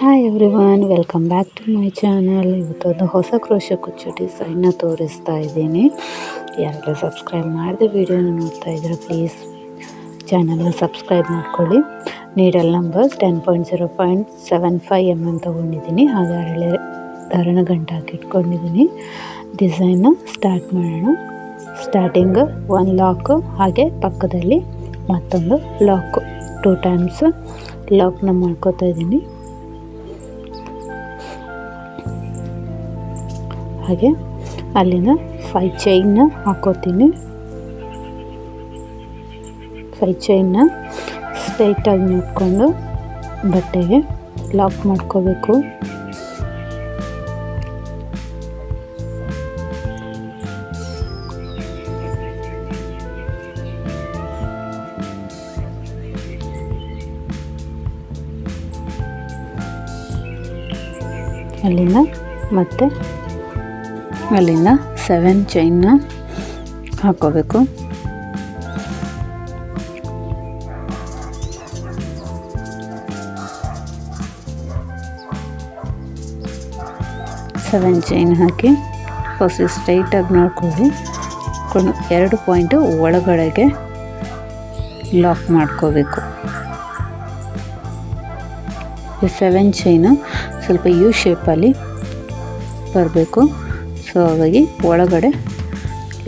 Hi everyone, welcome back to my channel. ಇವತ್ತೊಂದು ಹೊಸ crochet ಕುಚ್ಚು ಡಿಸೈನ್ನ ತೋರಿಸ್ತಾ ಇದ್ದೀನಿ. ಯಾರೆಲ್ಲ ಸಬ್ಸ್ಕ್ರೈಬ್ ಮಾಡಿದೆ ವಿಡಿಯೋನ ನೋಡ್ತಾ ಇದ್ದೀರಾ, ಪ್ಲೀಸ್ ಚಾನಲ್ನ ಸಬ್ಸ್ಕ್ರೈಬ್ ಮಾಡ್ಕೊಳ್ಳಿ. ನೀಡಲ್ ನಂಬರ್ಸ್ 10.0.75 mm ತೊಗೊಂಡಿದ್ದೀನಿ. ಹಾಗೆ ಹರಳೆ ದಾರನ ಗಂಟು ಹಾಕಿ ಇಟ್ಕೊಂಡಿದ್ದೀನಿ. ಡಿಸೈನ್ನ ಸ್ಟಾರ್ಟ್ ಮಾಡೋಣ. ಸ್ಟಾರ್ಟಿಂಗ್ ಒಂದು ಲಾಕು, ಹಾಗೆ ಪಕ್ಕದಲ್ಲಿ ಮತ್ತೊಂದು ಲಾಕು, 2 times ಲಾಕ್ನ ಮಾಡ್ಕೋತಾ ಇದ್ದೀನಿ. ಹಾಗೆ ಅಲ್ಲಿಂದ 5 ಚೈನ್ನ ಹಾಕೋತೀನಿ. 5 ಚೈನ್ನ ಸ್ಟ್ರೈಟಾಗಿ ನೋಡಿಕೊಂಡು ಬಟ್ಟೆಗೆ ಲಾಕ್ ಮಾಡ್ಕೋಬೇಕು. ಅಲ್ಲಿಂದ 7 ಚೈನ್ನ ಹಾಕೋಬೇಕು. ಚೈನ್ ಹಾಕಿ ಫಸ್ಟ್ ಸ್ಟ್ರೈಟಾಗಿ ನೋಡ್ಕೊಳ್ಳಿ. 2 ಪಾಯಿಂಟು ಒಳಗಡೆಗೆ ಲಾಕ್ ಮಾಡ್ಕೋಬೇಕು. ಈ 7 ಚೈನು ಸ್ವಲ್ಪ ಯು ಶೇಪಲ್ಲಿ ಬರಬೇಕು. ಸೊ ಹಾಗಾಗಿ ಒಳಗಡೆ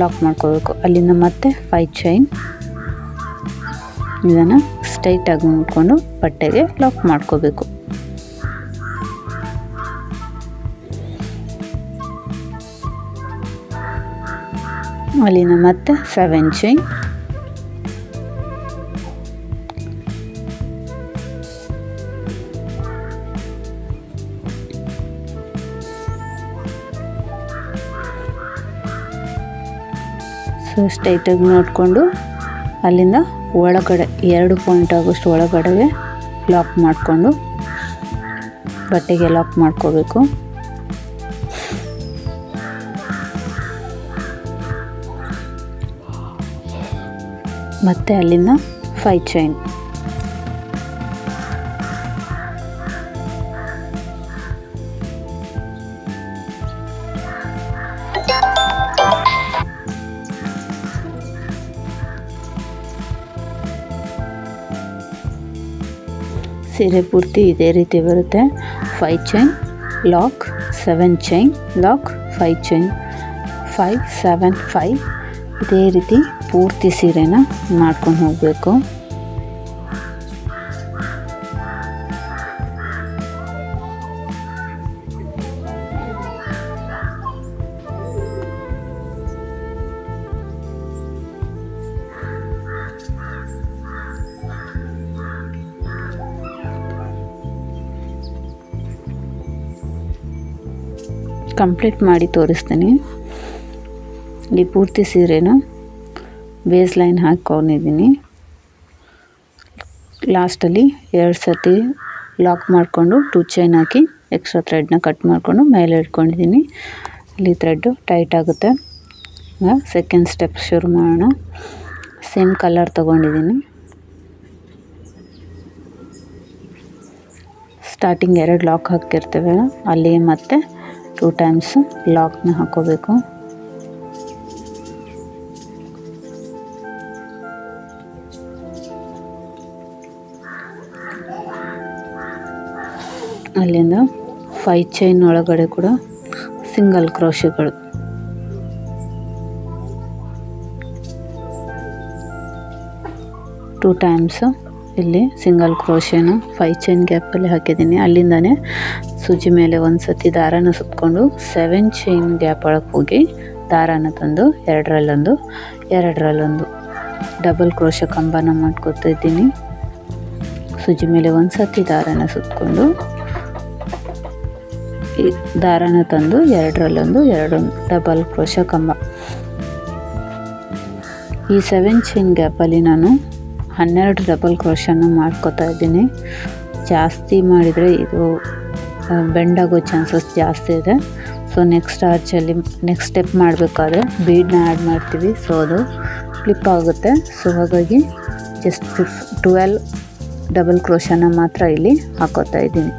ಲಾಕ್ ಮಾಡ್ಕೋಬೇಕು. ಅಲ್ಲಿಂದ ಮತ್ತೆ 5 ಚೈನ್, ಇದನ್ನು ಸ್ಟ್ರೈಟಾಗಿ ನೋಡಿಕೊಂಡು ಬಟ್ಟೆಗೆ ಲಾಕ್ ಮಾಡ್ಕೋಬೇಕು. ಅಲ್ಲಿಂದ ಮತ್ತೆ 7 ಚೈನ್, ಸೊ ಸ್ಟ್ರೈಟಾಗಿ ನೋಡಿಕೊಂಡು ಅಲ್ಲಿಂದ ಒಳಗಡೆ 2 ಪಾಯಿಂಟ್ ಆಗೋಷ್ಟು ಒಳಗಡೆಗೆ ಲಾಕ್ ಮಾಡಿಕೊಂಡು ಬಟ್ಟೆಗೆ ಲಾಕ್ ಮಾಡ್ಕೋಬೇಕು. ಮತ್ತು ಅಲ್ಲಿಂದ 5 ಚೈನ್, ಸೀರೆ ಪೂರ್ತಿ ಇದೇ ರೀತಿ ಬರುತ್ತೆ. 5 chain lock, 7 chain lock, 5 chain, 5 7 5 ಇದೇ ರೀತಿ ಪೂರ್ತಿ ಸೀರೆನ ಮಾಡ್ಕೊಂಡು ಹೋಗಬೇಕು. ಕಂಪ್ಲೀಟ್ ಮಾಡಿ ತೋರಿಸ್ತೀನಿ. ಈ ಪೂರ್ತಿ ಸೀರೆನ ಬೇಸ್ ಲೈನ್ ಹಾಕ್ಕೊಂಡಿದ್ದೀನಿ. ಲಾಸ್ಟಲ್ಲಿ 2 ಸತಿ ಲಾಕ್ ಮಾಡಿಕೊಂಡು 2 ಚೈನ್ ಹಾಕಿ ಎಕ್ಸ್ಟ್ರಾ ಥ್ರೆಡ್ನ ಕಟ್ ಮಾಡಿಕೊಂಡು ಮೇಲೆ ಇಟ್ಕೊಂಡಿದ್ದೀನಿ. ಇಲ್ಲಿ ಥ್ರೆಡ್ಡು ಟೈಟ್ ಆಗುತ್ತೆ. ಸೆಕೆಂಡ್ ಸ್ಟೆಪ್ ಶುರು ಮಾಡೋಣ. ಸೇಮ್ ಕಲರ್ ತೊಗೊಂಡಿದ್ದೀನಿ. ಸ್ಟಾರ್ಟಿಂಗ್ 2 ಲಾಕ್ ಹಾಕಿರ್ತೇವೆ, ಅಲ್ಲಿ ಮತ್ತೆ 2 times ಲಾಕ್ನ ಹಾಕೋಬೇಕು. ಅಲ್ಲಿಂದ 5 ಚೈನ್ ಒಳಗಡೆ ಕೂಡ ಸಿಂಗಲ್ ಕ್ರೋಶೆಗಳು, ಟೂ ಟೈಮ್ಸ್ ಇಲ್ಲಿ ಸಿಂಗಲ್ ಕ್ರೋಶೆನ 5 ಚೈನ್ ಗ್ಯಾಪಲ್ಲಿ ಹಾಕಿದ್ದೀನಿ. ಅಲ್ಲಿಂದನೇ ಸೂಜಿ ಮೇಲೆ ಒಂದು ಸತಿ ದಾರನ ಸುತ್ತಕೊಂಡು 7 ಚೈನ್ ಗ್ಯಾಪ್ ಒಳಗೆ ಹೋಗಿ ದಾರನ ತಂದು 2ರಲ್ಲೊಂದು ಡಬಲ್ ಕ್ರೋಶೆ ಕಂಬನ ಮಾಡ್ಕೊತಾ ಇದ್ದೀನಿ. ಸೂಜಿ ಮೇಲೆ ಒಂದು ಸತಿ ದಾರನ ಸುತ್ತಕೊಂಡು ಈ ದಾರನ ತಂದು 2 ಡಬಲ್ ಕ್ರೋಶೆ ಕಂಬ. ಈ 7 ಚೈನ್ ಗ್ಯಾಪಲ್ಲಿ ನಾನು 12 ಡಬಲ್ ಕ್ರೋಶನ ಮಾಡ್ಕೋತಾ ಇದ್ದೀನಿ. ಜಾಸ್ತಿ ಮಾಡಿದರೆ ಇದು ಬೆಂಡಾಗೋ ಚಾನ್ಸಸ್ ಜಾಸ್ತಿ ಇದೆ. ಸೊ ನೆಕ್ಸ್ಟ್ ಸ್ಟೆಪ್ ಮಾಡಬೇಕಾದ್ರೆ ಬೀಡನ್ನ ಆ್ಯಡ್ ಮಾಡ್ತೀವಿ. ಸೊ ಅದು ಫ್ಲಿಪ್ ಆಗುತ್ತೆ. ಸೊ ಹಾಗಾಗಿ ಜಸ್ಟ್ 12 ಡಬಲ್ ಕ್ರೋಶನ ಮಾತ್ರ ಇಲ್ಲಿ ಹಾಕೋತಾ ಇದ್ದೀನಿ.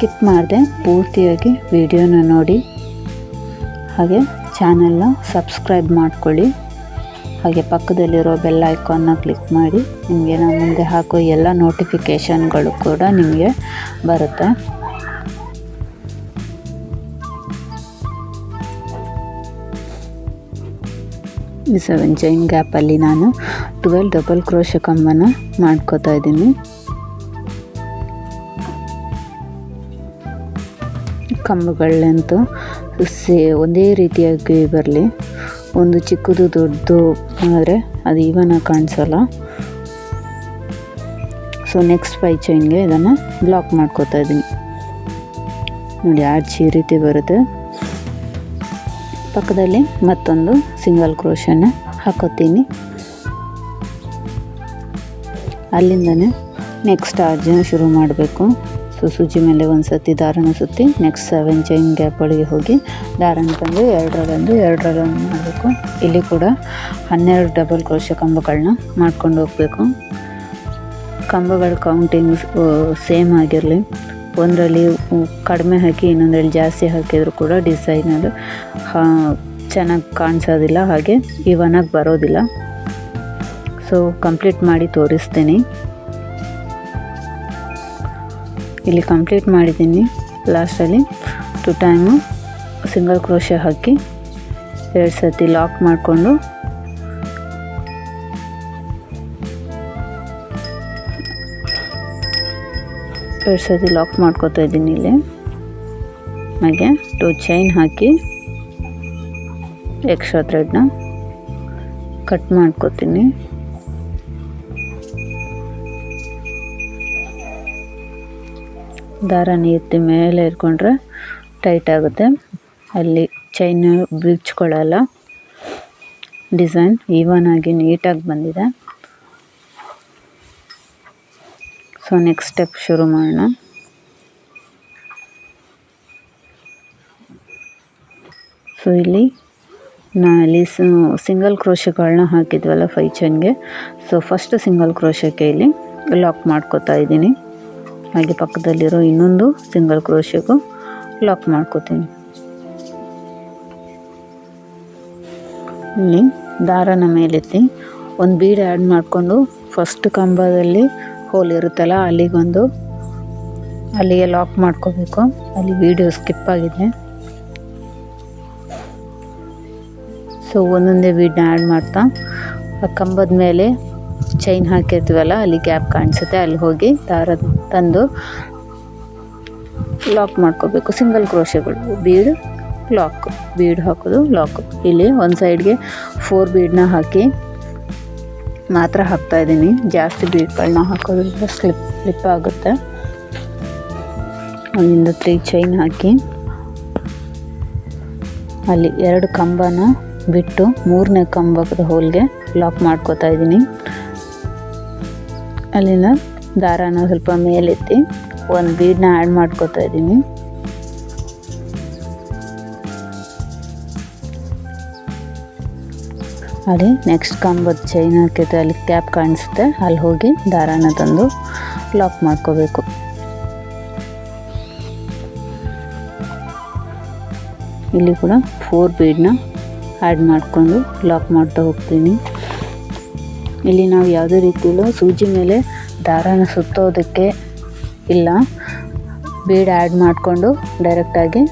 ಸ್ಕಿಪ್ ಮಾಡದೆ ಪೂರ್ತಿಯಾಗಿ ವಿಡಿಯೋನ ನೋಡಿ, ಹಾಗೆ ಚಾನಲ್ನ ಸಬ್ಸ್ಕ್ರೈಬ್ ಮಾಡ್ಕೊಳ್ಳಿ. ಹಾಗೆ ಪಕ್ಕದಲ್ಲಿರೋ ಬೆಲ್ ಐಕಾನ್ನ ಕ್ಲಿಕ್ ಮಾಡಿ, ನಿಮಗೆ ನಾನು ಮುಂದೆ ಹಾಕೋ ಎಲ್ಲ ನೋಟಿಫಿಕೇಷನ್ಗಳು ಕೂಡ ನಿಮಗೆ ಬರುತ್ತೆ. ಈ 7 ಚೈನ್ ಗ್ಯಾಪಲ್ಲಿ ನಾನು 12 ಡಬಲ್ ಕ್ರೋಶೆ ಕಂಬನ ಮಾಡ್ಕೋತಾ ಇದ್ದೀನಿ. ಕಂಬಗಳಂತೂ ಒಂದೇ ರೀತಿಯಾಗಿ ಬರಲಿ. ಒಂದು ಚಿಕ್ಕದು ದೊಡ್ಡದು ಆದರೆ ಅದು ಈವನಾಗಿ ಕಾಣಿಸಲ್ಲ. ಸೊ ನೆಕ್ಸ್ಟ್ 5 ಚೈನ್ಗೆ ಇದನ್ನು ಬ್ಲಾಕ್ ಮಾಡ್ಕೋತಾ ಇದ್ದೀನಿ. ನೋಡಿ ಆರ್ಚ್ ಈ ರೀತಿ ಬರುತ್ತೆ. ಪಕ್ಕದಲ್ಲಿ ಮತ್ತೊಂದು ಸಿಂಗಲ್ ಕ್ರೋಶನ ಹಾಕೋತೀನಿ. ಅಲ್ಲಿಂದನೇ ನೆಕ್ಸ್ಟ್ ಆರ್ಚನ್ನ ಶುರು ಮಾಡಬೇಕು. ಸೊ ಸೂಜಿ ಮೇಲೆ ಒಂದು ಸತಿ ದಾರನ ಸುತ್ತಿ ನೆಕ್ಸ್ಟ್ 7 ಚೈನ್ ಗ್ಯಾಪ್ ಒಳಗೆ ಹೋಗಿ ದಾರನ ತಂದು ಎರಡರಲ್ಲೊಂದು ಮಾಡಬೇಕು. ಇಲ್ಲಿ ಕೂಡ 12 ಡಬಲ್ ಕ್ರೋಶೆ ಕಂಬಗಳನ್ನ ಮಾಡ್ಕೊಂಡು ಹೋಗಬೇಕು. ಕಂಬಗಳ ಕೌಂಟಿಂಗ್ ಸೇಮ್ ಆಗಿರಲಿ. ಒಂದರಲ್ಲಿ ಕಡಿಮೆ ಹಾಕಿ ಇನ್ನೊಂದರಲ್ಲಿ ಜಾಸ್ತಿ ಹಾಕಿದರೂ ಕೂಡ ಡಿಸೈನ್ ಅದು ಚೆನ್ನಾಗಿ ಕಾಣಿಸೋದಿಲ್ಲ, ಹಾಗೆ ಇವನಾಗಿ ಬರೋದಿಲ್ಲ. ಸೊ ಕಂಪ್ಲೀಟ್ ಮಾಡಿ ತೋರಿಸ್ತೀನಿ. ಇಲ್ಲಿ ಕಂಪ್ಲೀಟ್ ಮಾಡಿದ್ದೀನಿ. ಲಾಸ್ಟಲ್ಲಿ 2 ಟೈಮು ಸಿಂಗಲ್ ಕ್ರೋಶೆ ಹಾಕಿ 2 ಸತಿ ಲಾಕ್ ಮಾಡಿಕೊಂಡು ಲಾಕ್ ಮಾಡ್ಕೋತಾ ಇದ್ದೀನಿ. ಇಲ್ಲಿ ಹಾಗೆ 2 ಚೈನ್ ಹಾಕಿ ಎಕ್ಸ್ಟ್ರಾ ಥ್ರೆಡ್ನ ಕಟ್ ಮಾಡ್ಕೋತೀನಿ. ದಾರನ ಎತ್ತಿ ಮೇಲೆ ಇಟ್ಕೊಂಡ್ರೆ ಟೈಟ್ ಆಗುತ್ತೆ, ಅಲ್ಲಿ ಚೈನ್ ಬಿಚ್ಕೊಳ್ಳಲ್ಲ. ಡಿಸೈನ್ ಈವನ್ ಆಗಿ ನೀಟಾಗಿ ಬಂದಿದೆ. ಸೊ ನೆಕ್ಸ್ಟ್ ಸ್ಟೆಪ್ ಶುರು ಮಾಡೋಣ. ಸೊ ಇಲ್ಲಿ ಸಿಂಗಲ್ ಕ್ರೋಶೆಗಳನ್ನ ಹಾಕಿದ್ವಲ್ಲ 5 ಚೈನ್ಗೆ. ಸೊ ಫಸ್ಟ್ ಸಿಂಗಲ್ ಕ್ರೋಶೆಗೆ ಇಲ್ಲಿ ಲಾಕ್ ಮಾಡ್ಕೋತಾ ಇದ್ದೀನಿ. ಹಾಗೆ ಪಕ್ಕದಲ್ಲಿರೋ ಇನ್ನೊಂದು ಸಿಂಗಲ್ ಕ್ರೋಶೆಗೂ ಲಾಕ್ ಮಾಡ್ಕೋತೀನಿ. ಇಲ್ಲಿ ದಾರನ ಮೇಲೆತ್ತಿ ಒಂದು ಬೀಡ್ ಆ್ಯಡ್ ಮಾಡಿಕೊಂಡು ಫಸ್ಟ್ ಕಂಬದಲ್ಲಿ ಹೋಲ್ ಇರುತ್ತಲ್ಲ ಅಲ್ಲಿಗೆ ಲಾಕ್ ಮಾಡ್ಕೋಬೇಕು. ಅಲ್ಲಿ ವಿಡಿಯೋ ಸ್ಕಿಪ್ ಆಗಿದೆ. ಸೊ ಒಂದೊಂದೇ ಬೀಡನ್ನ ಆ್ಯಡ್ ಮಾಡ್ತಾ ಕಂಬದ ಮೇಲೆ ಚೈನ್ ಹಾಕಿರ್ತೀವಲ್ಲ ಅಲ್ಲಿ ಗ್ಯಾಪ್ ಕಾಣಿಸುತ್ತೆ, ಅಲ್ಲಿ ಹೋಗಿ ದಾರ ತಂದು ಲಾಕ್ ಮಾಡ್ಕೋಬೇಕು. ಸಿಂಗಲ್ ಕ್ರೋಶೆಗಳು ಬೀಡ್ ಹಾಕೋದು ಲಾಕ್. ಇಲ್ಲಿ ಒಂದು ಸೈಡ್ಗೆ 4 ಬೀಡನ್ನ ಹಾಕಿ ಮಾತ್ರ ಹಾಕ್ತಾ ಇದ್ದೀನಿ. ಜಾಸ್ತಿ ಬೀಡ್ಗಳನ್ನ ಹಾಕೋದ್ರಿಂದ ಸ್ಲಿಪ್ ಆಗುತ್ತೆ. ಅಲ್ಲಿಂದ 3 ಚೈನ್ ಹಾಕಿ ಅಲ್ಲಿ 2 ಕಂಬನ ಬಿಟ್ಟು 3ನೇ ಕಂಬದ ಹೋಲ್ಗೆ ಲಾಕ್ ಮಾಡ್ಕೋತಾ ಇದ್ದೀನಿ. ಅಲ್ಲಿಂದ ದಾರಾನ ಸ್ವಲ್ಪ ಮೇಲೆತ್ತಿ ಒಂದು ಬೀಡನ್ನ ಆ್ಯಡ್ ಮಾಡ್ಕೋತಾ ಇದ್ದೀನಿ. ಅಲ್ಲಿ ನೆಕ್ಸ್ಟ್ ಕಂಬದ ಚೈನ್ ಹಾಕಿದ್ರೆ ಅಲ್ಲಿ ಕ್ಯಾಪ್ ಕಾಣಿಸುತ್ತೆ, ಅಲ್ಲಿ ಹೋಗಿ ದಾರಾನ ತಂದು ಲಾಕ್ ಮಾಡ್ಕೋಬೇಕು. ಇಲ್ಲಿ ಕೂಡ 4 ಬೀಡನ್ನ ಆ್ಯಡ್ ಮಾಡಿಕೊಂಡು ಲಾಕ್ ಮಾಡ್ತಾ ಹೋಗ್ತೀನಿ. ಇಲ್ಲಿ ನಾವು ಯಾವುದೇ ರೀತಿಯಲ್ಲೂ ಸೂಜಿ ಮೇಲೆ ದಾರಾನ ಸುತ್ತೋದಕ್ಕೆ ಇಲ್ಲ, ಬೀಡ್ ಆ್ಯಡ್ ಮಾಡಿಕೊಂಡು ಡೈರೆಕ್ಟಾಗಿ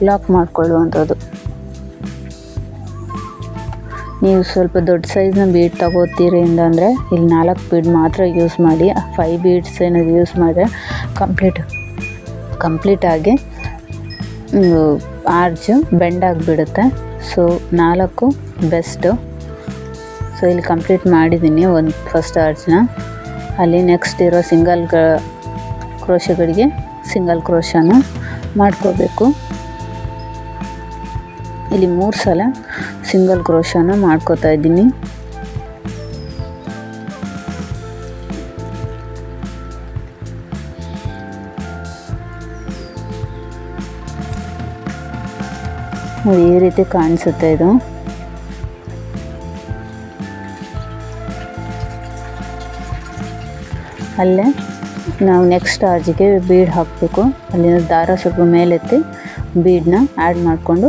ಲಾಕ್ ಮಾಡಿಕೊಳ್ಳುವಂಥದ್ದು. ನೀವು ಸ್ವಲ್ಪ ದೊಡ್ಡ ಸೈಜ್ನ ಬೀಡ್ ತಗೋತೀರಿ ಅಂದರೆ ಇಲ್ಲಿ 4 ಬೀಡ್ ಮಾತ್ರ ಯೂಸ್ ಮಾಡಿ. 5 ಬೀಡ್ಸ್ ಏನಾದ್ರು ಯೂಸ್ ಮಾಡಿದ್ರೆ ಕಂಪ್ಲೀಟಾಗಿ ಆರ್ಚ್ ಬೆಂಡ್ ಆಗಿಬಿಡುತ್ತೆ. So 4 best. ಸೊ ಇಲ್ಲಿ ಕಂಪ್ಲೀಟ್ ಮಾಡಿದ್ದೀನಿ ಒಂದು ಫಸ್ಟ್ ಆರ್ಚ್ನ. ಅಲ್ಲಿ ನೆಕ್ಸ್ಟ್ ಇರೋ ಸಿಂಗಲ್ ಕ್ರೋಶೆಗಳಿಗೆ ಸಿಂಗಲ್ ಕ್ರೋಶನ ಮಾಡ್ಕೋಬೇಕು. ಇಲ್ಲಿ 3 ಸಲ ಸಿಂಗಲ್ ಕ್ರೋಶನ ಮಾಡ್ಕೋತಾ ಇದ್ದೀನಿ. ಈ ರೀತಿ ಕಾಣಿಸುತ್ತೆ ಇದು. ಅಲ್ಲೇ ನಾವು ನೆಕ್ಸ್ಟ್ ಸ್ಟಾರ್ಜಿಗೆ ಬೀಡ್ ಹಾಕಬೇಕು. ಅಲ್ಲಿಂದ ದಾರ ಸ್ವಲ್ಪ ಮೇಲೆತ್ತಿ ಬೀಡನ್ನ ಆ್ಯಡ್ ಮಾಡಿಕೊಂಡು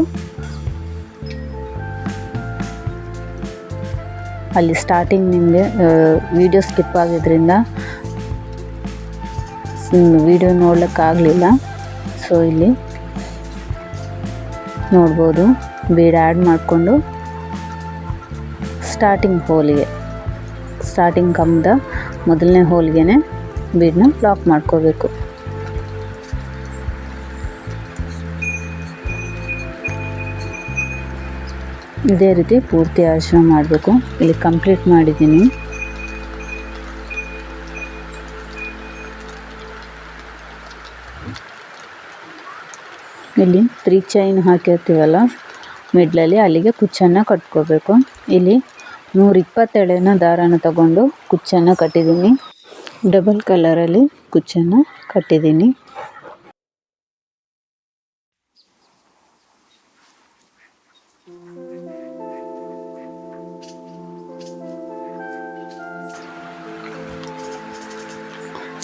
ಅಲ್ಲಿ ಸ್ಟಾರ್ಟಿಂಗ್ ನಿಮಗೆ ವಿಡಿಯೋ ಸ್ಕಿಪ್ ಆಗಿದ್ದರಿಂದ ವಿಡಿಯೋ ನೋಡ್ಲಿಕ್ಕಾಗಲಿಲ್ಲ. ಸೊ ಇಲ್ಲಿ ನೋಡ್ಬೋದು ಬೀಡ್ ಆ್ಯಡ್ ಮಾಡಿಕೊಂಡು ಸ್ಟಾರ್ಟಿಂಗ್ ಕಂಬದ ಮೊದಲನೇ ಹೋಲ್ಗೆ ಬೀಡನ್ನ ಲಾಕ್ ಮಾಡ್ಕೋಬೇಕು. ಇದೇ ರೀತಿ ಪೂರ್ತಿ ಆಶ್ರಮ ಮಾಡಬೇಕು. ಇಲ್ಲಿ ಕಂಪ್ಲೀಟ್ ಮಾಡಿದ್ದೀನಿ. ಇಲ್ಲಿ 3 ಚೈನ್ ಹಾಕಿರ್ತೀವಲ್ಲ ಮಿಡ್ಲಲ್ಲಿ, ಅಲ್ಲಿಗೆ ಕುಚ್ಚನ್ನು ಕಟ್ಕೋಬೇಕು. ಇಲ್ಲಿ 120 ಎಳೆನ ದಾರಾನ ತಗೊಂಡು ಕುಚ್ಚನ್ನು ಕಟ್ಟಿದ್ದೀನಿ. ಡಬಲ್ ಕಲರಲ್ಲಿ ಕುಚ್ಚನ್ನು ಕಟ್ಟಿದ್ದೀನಿ.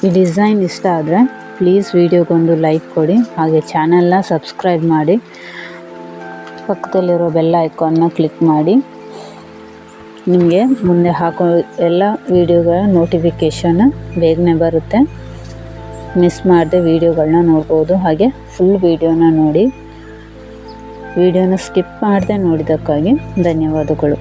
ಈ ಡಿಸೈನ್ ಇಷ್ಟ ಆದರೆ ಪ್ಲೀಸ್ ವಿಡಿಯೋಗೊಂದು ಲೈಕ್ ಕೊಡಿ, ಹಾಗೆ ಚಾನಲ್ನ ಸಬ್ಸ್ಕ್ರೈಬ್ ಮಾಡಿ, ಪಕ್ಕದಲ್ಲಿರೋ ಬೆಲ್ ಐಕಾನ್ನ ಕ್ಲಿಕ್ ಮಾಡಿ. ನಿಮಗೆ ಮುಂದೆ ಹಾಕೋ ಎಲ್ಲ ವಿಡಿಯೋಗಳ ನೋಟಿಫಿಕೇಷನ್ ಬೇಗನೆ ಬರುತ್ತೆ. ಮಿಸ್ ಮಾಡದೆ ವಿಡಿಯೋಗಳನ್ನ ನೋಡ್ಬೋದು. ಹಾಗೆ ಫುಲ್ ವಿಡಿಯೋನ ನೋಡಿ. ವಿಡಿಯೋನ ಸ್ಕಿಪ್ ಮಾಡದೆ ನೋಡಿದ್ದಕ್ಕಾಗಿ ಧನ್ಯವಾದಗಳು.